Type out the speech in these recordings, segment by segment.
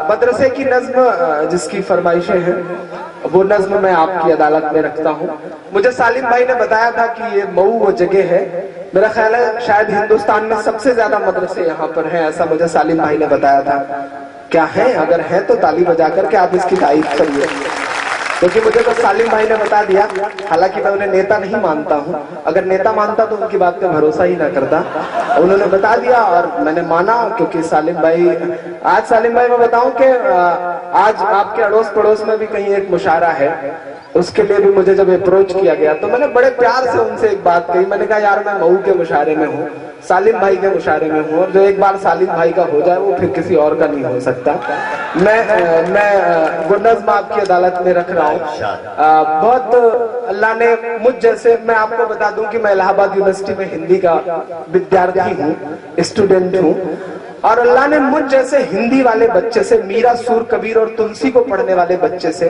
مدرسے کی نظم جس کی فرمائشیں ہیں وہ نظم میں آپ کی عدالت میں رکھتا ہوں. مجھے سالم بھائی نے بتایا تھا کہ یہ مئو وہ جگہ ہے، میرا خیال ہے شاید ہندوستان میں سب سے زیادہ مدرسے یہاں پر ہیں، ایسا مجھے سالم بھائی نے بتایا تھا. کیا ہیں؟ اگر ہیں تو تالی بجا کر کے آپ اس کی تعریف کریے، کیونکہ مجھے تو سالم بھائی نے بتا دیا. حالانکہ میں انہیں نیتا نہیں مانتا ہوں، اگر نیتا مانتا تو ان کی بات پہ بھروسہ ہی نہ کرتا. انہوں نے بتا دیا اور میں نے مانا، کیونکہ سالم بھائی میں بتاؤں کہ آج آپ کے اڑوس پڑوس میں بھی کہیں ایک مشاعرہ ہے، اس کے لیے بھی مجھے جب اپروچ کیا گیا تو میں نے بڑے پیار سے ان سے ایک بات کہی. میں نے کہا یار میں مئو کے مشاعرے میں ہوں، سالم بھائی کے مشاعرے میں ہوں، اور جو ایک بار سالم بھائی کا ہو جائے وہ پھر کسی اور کا نہیں ہو سکتا. میں وہ نظم آپ کی عدالت میں رکھ رہا ہوں. بہت اللہ نے مجھ جیسے، میں آپ کو بتا دوں کہ میں الہ آباد یونیورسٹی میں ہندی کا ودیارتھی ہوں، اسٹوڈنٹ ہوں، اور اللہ نے مجھ جیسے ہندی والے بچے سے، میرا سور کبیر اور تلسی کو پڑھنے والے بچے سے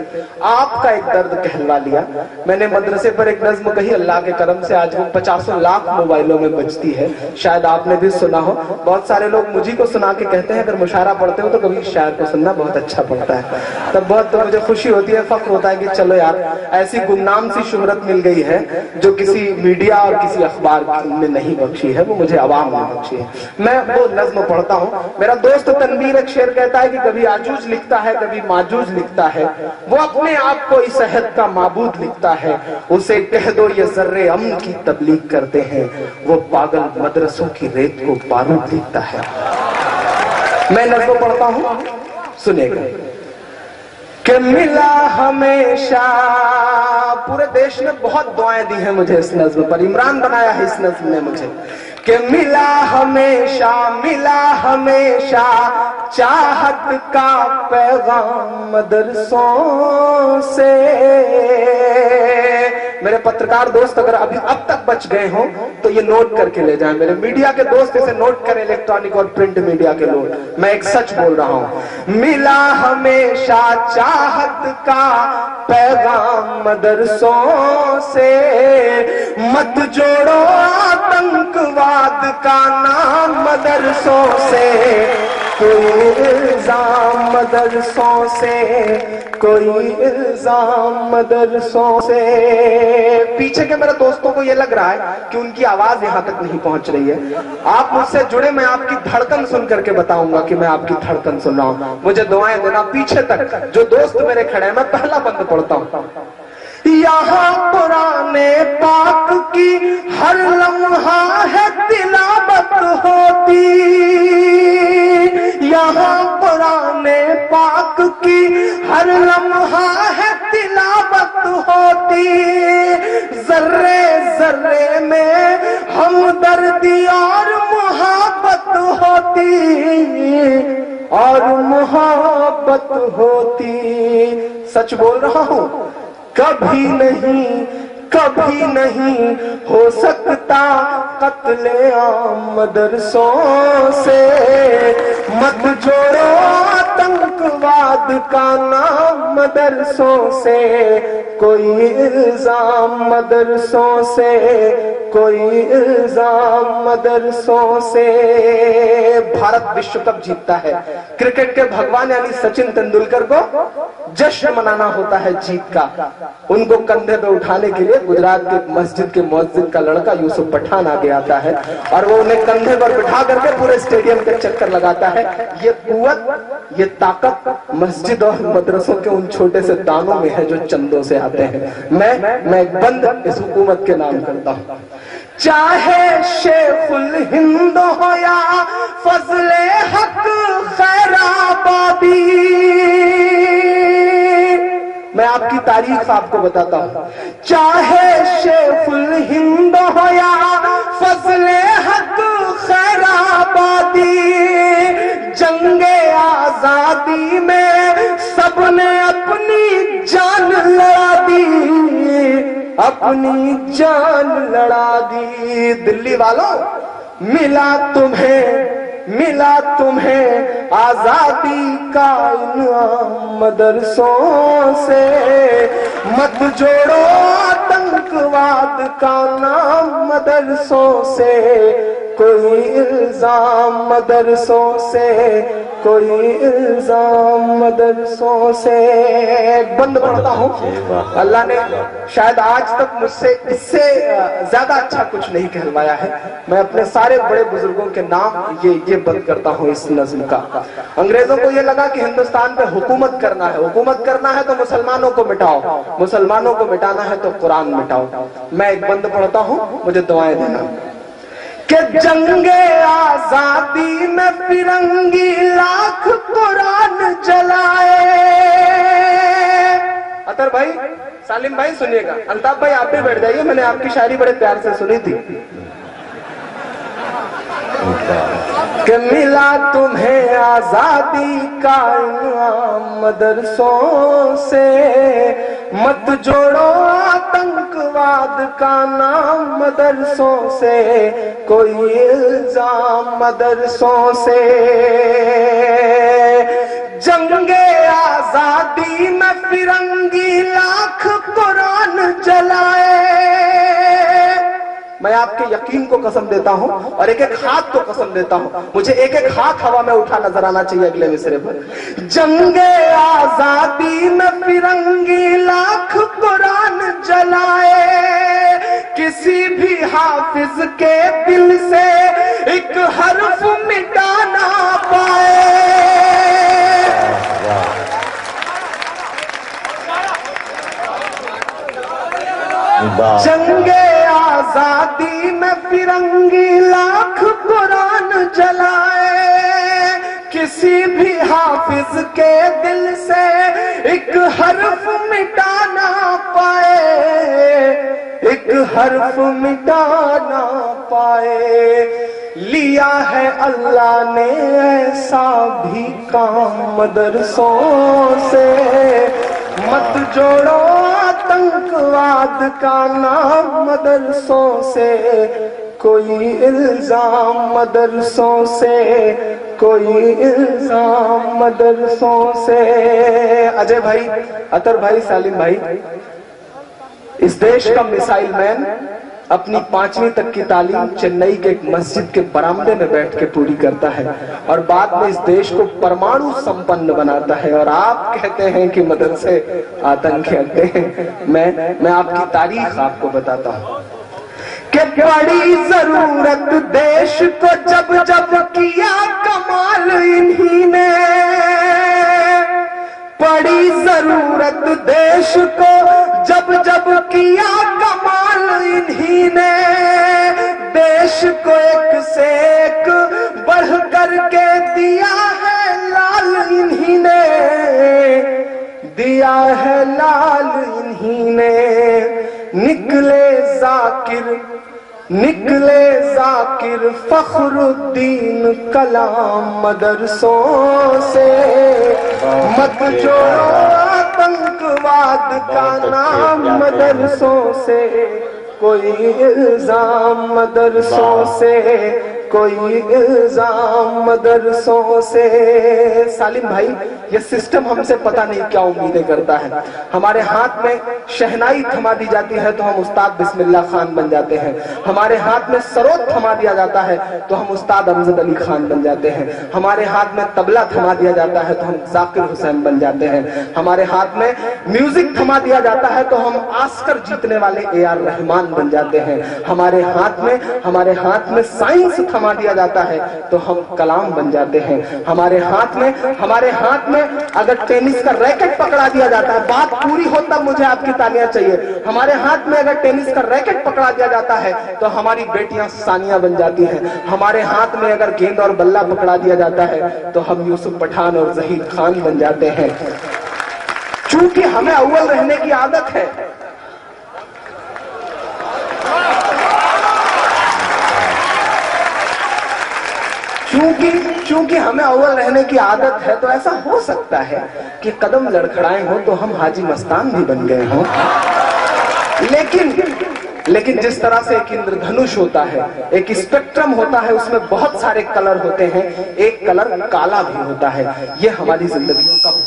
آپ کا ایک درد کہلوا لیا. میں نے مدرسے پر ایک نظم کہی، اللہ کے کرم سے آج وہ 50 لاکھ موبائلوں میں بجتی ہے، شاید آپ نے بھی سنا ہو. بہت سارے لوگ مجھے کو سنا کے کہتے ہیں اگر مشاعرہ پڑھتے ہو تو کبھی شاعر کو سننا بہت اچھا پڑتا ہے. تب بہت مجھے خوشی ہوتی ہے، فخر ہوتا ہے کہ چلو یار ایسی گمنام سی شہرت مل گئی ہے جو کسی میڈیا اور کسی اخبار نے نہیں بخشی ہے، وہ مجھے عوام نے بخشی ہے. میں وہ نظم پڑھتا ہوں. میرا دوست تنویر ایک شعر کہتا ہے کہ کبھی آجوج لکھتا ہے کبھی ماجوج لکھتا ہے، وہ اپنے آپ کو اس عہد کا معبود لکھتا ہے، اسے کہہ دو یہ ذرے امن کی تبلیغ کرتے ہیں، وہ پاگل مدرسوں کی ریت کو بارود لکھتا ہے. میں نظم پڑھتا ہوں، سنے گا. کہ ملا ہمیشہ، پورے دیش نے بہت دعائیں دی ہیں مجھے اس نظم پر، عمران بنایا ہے اس نظم نے مجھے. کہ ملا ہمیشہ چاہت کا پیغام مدرسوں سے. میرے پترکار دوست اگر اب تک بچ گئے ہوں تو یہ نوٹ کر کے لے جائیں. میرے میڈیا کے دوست اسے نوٹ کریں، الیکٹرانک اور پرنٹ میڈیا کے لوگ، میں ایک سچ بول رہا ہوں. ملا ہمیشہ چاہت کا پیغام مدرسوں سے، مت جوڑو آتنکواد کا نام مدرسوں سے، کوئی الزام مدرسوں سے، کوئی الزام مدرسوں سے. پیچھے کے میرے دوستوں کو یہ لگ رہا ہے کہ ان کی آواز یہاں تک نہیں پہنچ رہی ہے. آپ مجھ سے جڑے، میں آپ کی دھڑکن سن کر کے بتاؤں گا کہ میں آپ کی دھڑکن سن رہا ہوں. مجھے دعائیں دینا پیچھے تک جو دوست میرے کھڑے ہیں. میں پہلا بند پڑھتا ہوں. یہاں قرآن پاک کی ہر لمحہ ہے تلاوت ہوتی، یہاں قرآن پاک کی ہر لمحہ ہے تلاوت ہوتی، ذرے ذرے میں ہمدردی اور محبت ہوتی، اور محبت ہوتی. سچ بول رہا ہوں، کبھی نہیں ہو سکتا قتل عام مدرسوں سے، مت جوڑو آتنکواد کا نام مدرسوں سے، کوئی الزام مدرسوں سے، کوئی الزام مدرسوں سے. بھارت وشو کپ جیتتا ہے، کرکٹ کے بھگوان یعنی سچن تندولکر کو جشن منانا ہوتا ہے جیت کا. ان کو کندھے پہ اٹھانے کے لیے گجرات کے مسجد کے مؤذن کا لڑکا یوسف پٹھان آگے آتا ہے اور وہ انہیں کندھے پر بٹھا کر کے پورے اسٹیڈیم کے چکر لگاتا ہے. یہ قوت، یہ طاقت مسجد اور مدرسوں کے ان چھوٹے سے دانوں میں ہے جو چندوں سے آتے ہیں. میں ایک بند اس حکومت کے نام کرتا ہوں. چاہے شیخ الہند ہو یا فضل حق خیر آبادی، میں آپ کی تاریخ آپ کو بتاتا ہوں. چاہے شیخ الہند ہو یا فضل حق خیر آبادی، جنگ آزادی میں سب نے اپنی جان لڑا دی، اپنی جان لڑا دی. دلی والوں، ملا تمہیں آزادی کا انعام مدرسوں سے، مت جوڑو آتنکواد کا نام مدرسوں سے، کوئی الزام مدرسوں سے، کوئی الزام مدرسوں سے. ایک بند پڑھتا ہوں. اللہ نے شاید آج تک مجھ سے اس سے زیادہ اچھا کچھ نہیں کہلوایا ہے. میں اپنے سارے بڑے بزرگوں کے نام یہ بند کرتا ہوں اس نظم کا. انگریزوں کو یہ لگا کہ ہندوستان پہ حکومت کرنا ہے، حکومت کرنا ہے تو مسلمانوں کو مٹاؤ، مسلمانوں کو مٹانا ہے تو قرآن مٹاؤ. میں ایک بند پڑھتا ہوں، مجھے دعائیں دینا. کہ جنگ آزادی میں فرنگی لاکھ قرآن جلائے. عطر بھائی، سالم بھائی سنیے گا. الطاف بھائی آپ بھی بیٹھ جائیے، میں نے آپ کی شاعری بڑے پیار سے سنی تھی. کہ ملا تمہیں آزادی کا انعام مدرسوں سے، مت جوڑو آتنکواد کا نام مدرسوں سے، کوئی الزام مدرسوں سے. جنگ آزادی میں فرنگی لاکھ قرآن جلائے. میں آپ کے یقین کو قسم دیتا ہوں اور ایک ایک ہاتھ کو قسم دیتا ہوں. مجھے ایک ایک ہاتھ ہوا میں اٹھا نظر آنا چاہیے اگلے مصرے پر. جنگ آزادی میں فرنگی لاکھ قرآن جلائے، کسی بھی حافظ کے دل سے ایک حرف مٹا نہ پائے. جنگ آزادی میں فرنگی لاکھ قرآن جلائے، کسی بھی حافظ کے دل سے ایک حرف مٹا نہ پائے، ایک حرف مٹا نہ پائے. لیا ہے اللہ نے ایسا بھی کام مدرسوں سے، مت جوڑو آتنکواد کا نام مدرسوں سے، کوئی الزام مدرسوں سے، کوئی الزام مدرسوں سے. اجے بھائی، عطر بھائی، سالم بھائی، اس دیش کا میسائل مین اپنی 5ویں تک کی تعلیم چنئی کے ایک مسجد کے برآمدے میں بیٹھ کے پوری کرتا ہے اور بعد میں اس دیش کو پرمانو سمپن بناتا ہے، اور آپ کہتے ہیں کہ مدرسے آتنک کے اڈے ہیں. میں آپ کی تاریخ آپ کو بتاتا ہوں کہ بڑی ضرورت دیش کو جب جب کیا کمال انہی نے، بڑی ضرورت دیش کو جب جب کیا کمال انہی نے، دیش کو ایک سے ایک بڑھ کر کے دیا ہے لال انہی نے، دیا ہے لال انہی نے. نکلے ذاکر فخر الدین کلام مدرسوں سے، مت جوڑو آتنکواد کا نام مدرسوں سے، کوئی الزام مدرسوں سے، کوئی الزام مدرسوں سے. سالم بھائی، یہ سسٹم ہم سے پتہ نہیں کیا امیدیں کرتا ہے. ہمارے ہاتھ میں شہنائی تھما دی جاتی ہے تو ہم استاد بسم اللہ خان بن جاتے ہیں، ہمارے ہاتھ میں سروت تھما دیا جاتا ہے تو ہم استاد امجد علی خان بن جاتے ہیں، ہمارے ہاتھ میں طبلہ تھما دیا جاتا ہے تو ہم ذاکر حسین بن جاتے ہیں، ہمارے ہاتھ میں میوزک تھما دیا جاتا ہے تو ہم آسکر جیتنے والے اے آر رحمان بن جاتے ہیں، ہمارے ہاتھ میں سائنس تھما دیا جاتا ہے تو ہم کلام بن جاتے ہیں، ہمارے ہاتھ میں اگر ٹینس کا ریکٹ پکڑا دیا جاتا ہے، بات پوری ہو تب مجھے آپ کی تالیاں چاہیے، ہمارے ہاتھ میں اگر ٹینس کا ریکٹ پکڑا دیا جاتا ہے تو ہماری بیٹیاں ثانیہ بن جاتی ہیں، ہمارے ہاتھ میں اگر گیند اور بلہ پکڑا دیا جاتا ہے تو ہم یوسف پٹھان اور زہید خان بن جاتے ہیں. چونکہ ہمیں اول رہنے کی عادت ہے، چونکہ ہمیں اول رہنے کی عادت ہے تو ایسا ہو سکتا ہے کہ قدم لڑکھڑائے ہوں تو ہم حاجی مستان بھی بن گئے ہوں. لیکن جس طرح سے ایک اندر دھنش ہوتا ہے، ایک اسپیکٹرم ہوتا ہے، اس میں بہت سارے کلر ہوتے ہیں، ایک کلر کالا بھی ہوتا ہے. یہ ہماری زندگیوں کا